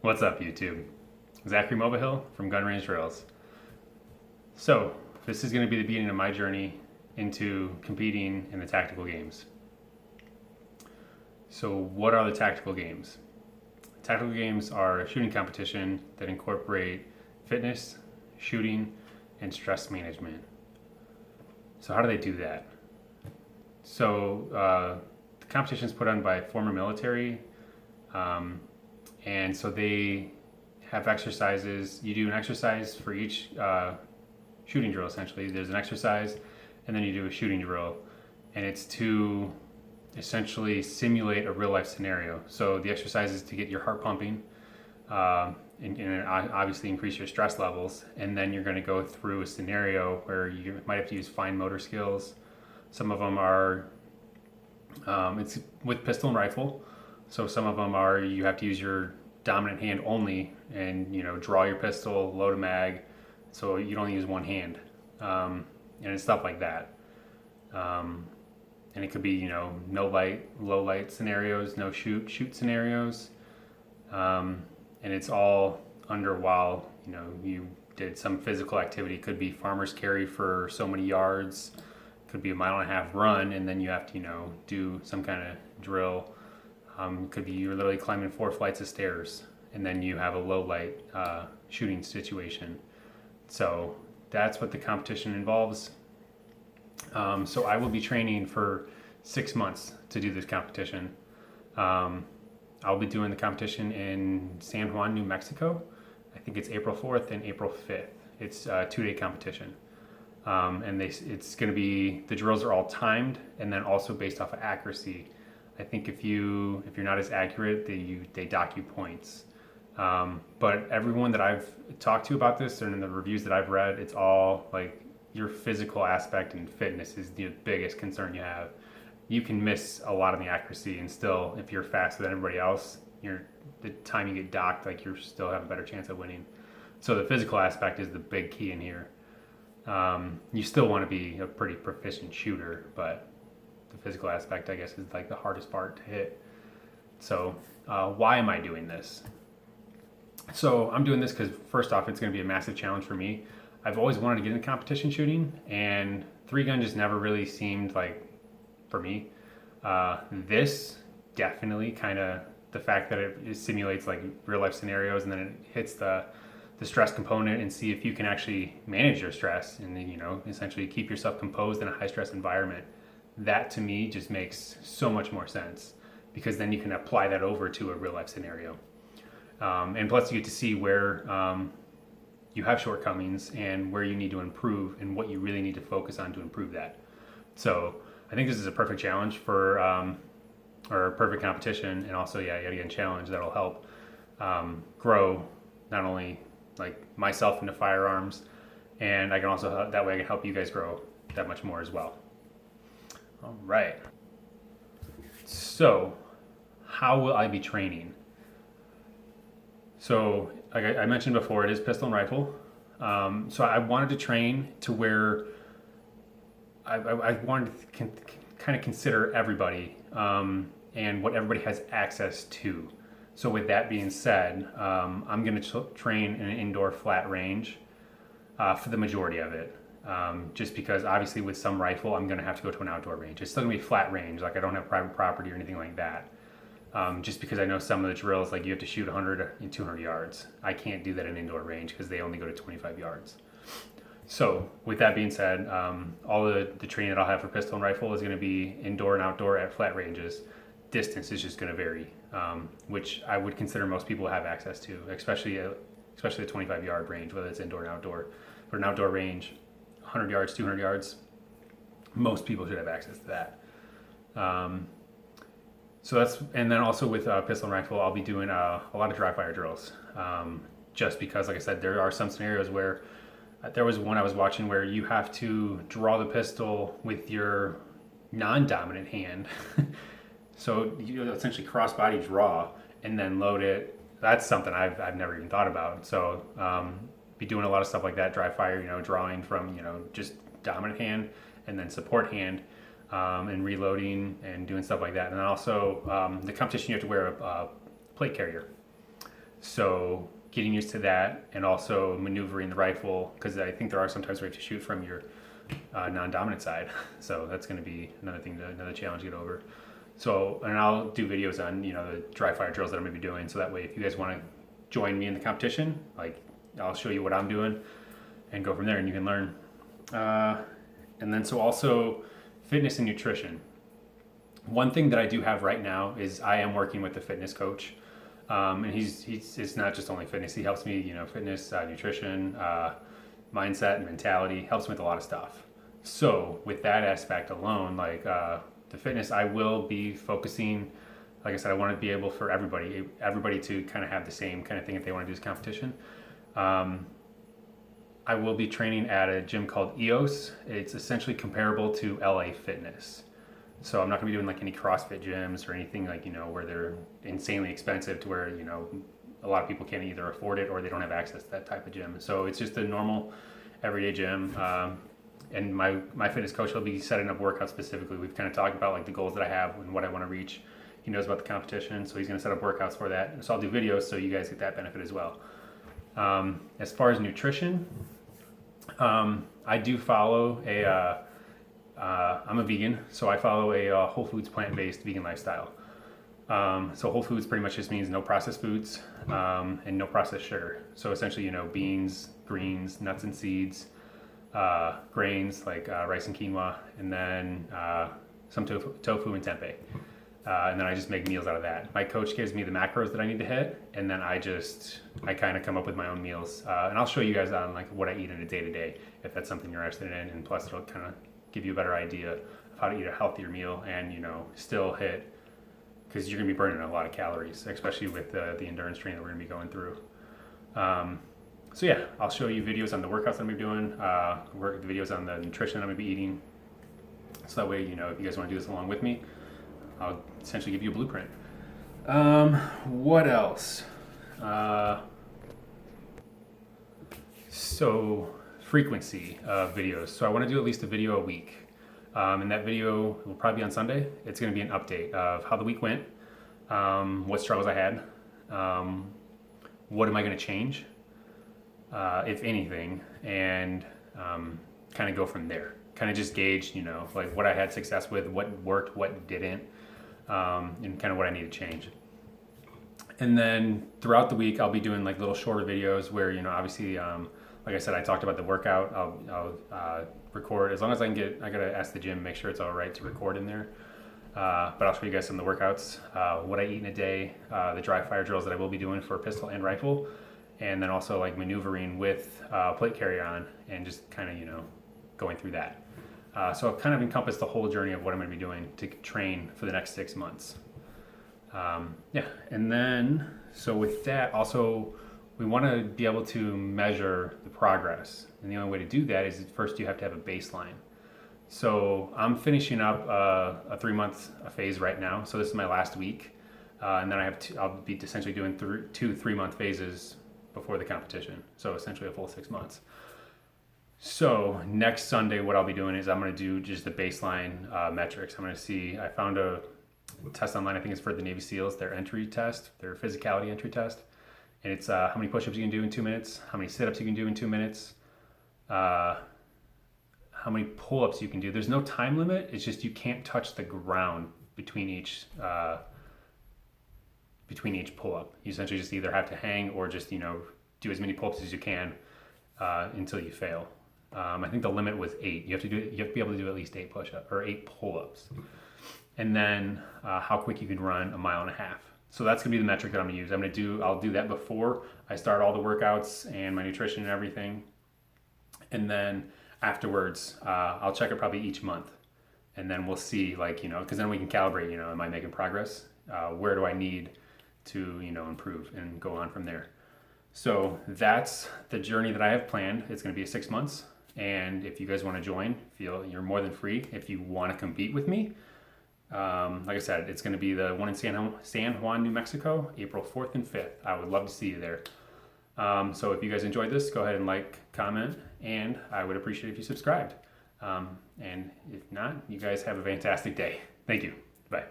What's up, YouTube? Zachary Mobahill from Gun Range Drills. So, this is going to be the beginning of my journey into competing in the tactical games. So, what are the tactical games? Tactical games are a shooting competition that incorporate fitness, shooting, and stress management. So, how do they do that? So, the competition is put on by former military. And so they have exercises. You do an exercise for each shooting drill, essentially. There's an exercise, and then you do a shooting drill. And it's to essentially simulate a real life scenario. So the exercise is to get your heart pumping and obviously increase your stress levels. And then you're going to go through a scenario where you might have to use fine motor skills. Some of them are, it's with pistol and rifle. So some of them are you have to use your dominant hand only, and draw your pistol, load a mag, so you only use one hand, and it's stuff like that. And it could be no light, low light scenarios, no shoot scenarios, and it's all under while you did some physical activity. It could be farmer's carry for so many yards, could be a 1.5 mile run, and then you have to do some kind of drill. Could be you're literally climbing 4 flights of stairs, and then you have a low light shooting situation. So that's what the competition involves. So I will be training for 6 months to do this competition. I'll be doing the competition in San Juan, New Mexico. I think it's April 4th and April 5th. It's a 2-day competition. And it's going to be, the drills are all timed and then also based off of accuracy. I think if you're not as accurate, they dock you points. But everyone that I've talked to about this and in the reviews that I've read, it's all like your physical aspect and fitness is the biggest concern you have. You can miss a lot of the accuracy, and still, if you're faster than everybody else, the time you get docked, like you still have a better chance of winning. So the physical aspect is the big key in here. You still want to be a pretty proficient shooter, but the physical aspect, I guess, is like the hardest part to hit. So why am I doing this? So I'm doing this because first off, it's going to be a massive challenge for me. I've always wanted to get into competition shooting, and 3-gun just never really seemed like for me. This definitely kind of, the fact that it simulates like real life scenarios, and then it hits the stress component and see if you can actually manage your stress and then essentially keep yourself composed in a high stress environment. That to me just makes so much more sense, because then you can apply that over to a real life scenario. And plus you get to see where you have shortcomings and where you need to improve and what you really need to focus on to improve that. So I think this is a perfect challenge for, or a perfect competition, and also, yet again, challenge that'll help grow not only like myself into firearms, and I can also, that way I can help you guys grow that much more as well. All right. So, how will I be training? So, like I mentioned before, it is pistol and rifle. So I wanted to train to where I wanted to kind of consider everybody and what everybody has access to. So with that being said, I'm going to train in an indoor flat range for the majority of it. Just because obviously with some rifle, I'm going to have to go to an outdoor range. It's still going to be flat range, like I don't have private property or anything like that. Just because I know some of the drills, like you have to shoot 100 and 200 yards. I can't do that in indoor range because they only go to 25 yards. So with that being said, all the training that I'll have for pistol and rifle is going to be indoor and outdoor at flat ranges. Distance is just going to vary, which I would consider most people have access to, especially the 25-yard range, whether it's indoor and outdoor. But an outdoor range, 100 yards, 200 yards, most people should have access to that. So that's, and then also with pistol and rifle, I'll be doing a lot of dry fire drills. Just because, like I said, there are some scenarios where there was one I was watching where you have to draw the pistol with your non-dominant hand. So you essentially cross-body draw and then load it. That's something I've never even thought about. So be doing a lot of stuff like that, dry fire, drawing from just dominant hand and then support hand, and reloading and doing stuff like that. And then also the competition, you have to wear a plate carrier. So getting used to that, and also maneuvering the rifle, because I think there are sometimes where you have to shoot from your non-dominant side. So that's going to be another challenge to get over. So, and I'll do videos on, the dry fire drills that I'm going to be doing. So that way, if you guys want to join me in the competition, like I'll show you what I'm doing and go from there, and you can learn. And then so also fitness and nutrition. One thing that I do have right now is I am working with a fitness coach. And he's it's not just only fitness. He helps me, fitness, nutrition, mindset, and mentality. Helps me with a lot of stuff. So with that aspect alone, like the fitness, I will be focusing. Like I said, I want to be able for everybody to kind of have the same kind of thing if they want to do this competition. I will be training at a gym called EOS. It's essentially comparable to LA Fitness. So I'm not going to be doing like any CrossFit gyms or anything like, where they're insanely expensive to where, a lot of people can't either afford it or they don't have access to that type of gym. So it's just a normal everyday gym. And my fitness coach will be setting up workouts specifically. We've kind of talked about like the goals that I have and what I want to reach. He knows about the competition, so he's going to set up workouts for that. So I'll do videos so you guys get that benefit as well. As far as nutrition, I do follow I'm a vegan, so I follow a Whole Foods plant-based vegan lifestyle. So Whole Foods pretty much just means no processed foods and no processed sugar. So essentially, beans, greens, nuts and seeds, grains like rice and quinoa, and then some tofu and tempeh. And then I just make meals out of that. My coach gives me the macros that I need to hit, and then I kind of come up with my own meals. And I'll show you guys on like what I eat in a day-to-day, if that's something you're interested in. And plus it'll kind of give you a better idea of how to eat a healthier meal and, still hit, because you're going to be burning a lot of calories, especially with the endurance training that we're going to be going through. So yeah, I'll show you videos on the workouts that I'm going to be doing, the videos on the nutrition I'm going to be eating. So that way, if you guys want to do this along with me, I'll essentially give you a blueprint. What else? So frequency of videos. So I want to do at least a video a week. And that video will probably be on Sunday. It's going to be an update of how the week went, what struggles I had, what am I going to change, if anything, and kind of go from there. Kind of just gauge, like what I had success with, what worked, what didn't, and kind of what I need to change. And then throughout the week, I'll be doing like little shorter videos where, obviously, like I said, I talked about the workout. I'll record as long as I gotta ask the gym, make sure it's all right to record in there. But I'll show you guys some of the workouts, what I eat in a day, the dry fire drills that I will be doing for pistol and rifle, and then also like maneuvering with plate carry on and just kind of, going through that. So I've kind of encompassed the whole journey of what I'm going to be doing to train for the next 6 months. And then, so with that, also, we want to be able to measure the progress. And the only way to do that is first you have to have a baseline. So I'm finishing up a 3-month phase right now. So this is my last week. And then I'll be essentially doing 2 3-month phases before the competition. So essentially a full 6 months. So next Sunday, what I'll be doing is I'm going to do just the baseline metrics. I'm going to see, I found a test online, I think it's for the Navy SEALs, their entry test, their physicality entry test. And it's how many push-ups you can do in 2 minutes, how many sit-ups you can do in 2 minutes, how many pull-ups you can do. There's no time limit. It's just you can't touch the ground between each pull-up. You essentially just either have to hang or just, do as many pull-ups as you can until you fail. I think the limit was 8. You have to be able to do at least 8 push-ups or 8 pull-ups. And then how quick you can run a 1.5 miles. So that's gonna be the metric that I'm gonna use. I'll do that before I start all the workouts and my nutrition and everything. And then afterwards, I'll check it probably each month. And then we'll see, because then we can calibrate, am I making progress? Where do I need to, improve and go on from there. So that's the journey that I have planned. It's gonna be 6 months. And if you guys wanna join, you're more than free. If you wanna compete with me, like I said, it's going to be the one in San Juan, New Mexico, April 4th and 5th. I would love to see you there. So if you guys enjoyed this, go ahead and like, comment, and I would appreciate if you subscribed. And if not, you guys have a fantastic day. Thank you. Bye.